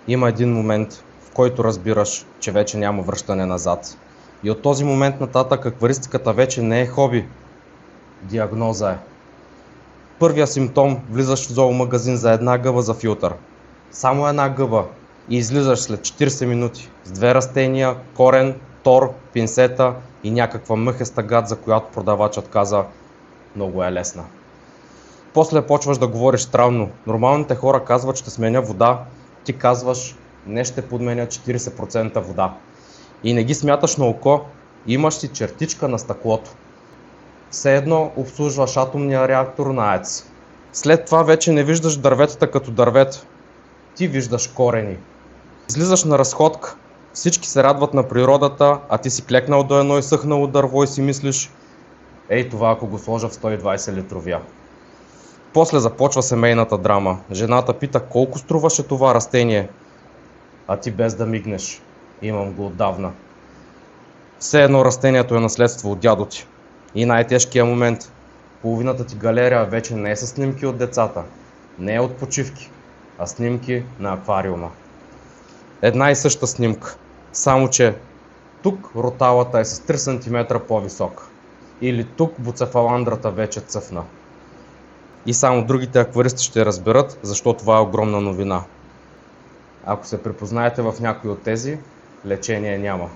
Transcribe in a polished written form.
Има един момент, в който разбираш, че вече няма връщане назад. И от този момент нататък акваристиката вече не е хоби. Диагноза е. Първия симптом: влизаш в зоомагазин за една гъба за филтър. Само една гъба. И излизаш след 40 минути с 2 растения, корен, тор, пинсета и някаква мъхеста гад, за която продавачът каза: много е лесна. После почваш да говориш странно. Нормалните хора казват: ще сменя вода. Ти казваш: не, ще подменя 40% вода. И не ги смяташ на око, имаш си чертичка на стъклото. Все едно обслужваш атомния реактор на АЕЦ. След това вече не виждаш дърветата като дървета. Ти виждаш корени. Излизаш на разходка, всички се радват на природата, а ти си клекнал до едно изсъхнало дърво и си мислиш: ей, това ако го сложа в 120 литровия. После започва семейната драма. Жената пита: колко струваше това растение? А ти без да мигнеш: имам го отдавна. Все едно растението е наследство от дядо ти. И най-тежкият момент: половината ти галерия вече не е с снимки от децата, не е от почивки, а снимки на аквариума. Една и съща снимка, само че тук роталата е с 3 см по-висока. Или тук буцефаландрата вече цъфна. И само другите акваристи ще разберат защо това е огромна новина. Ако се припознаете в някой от тези, лечение няма.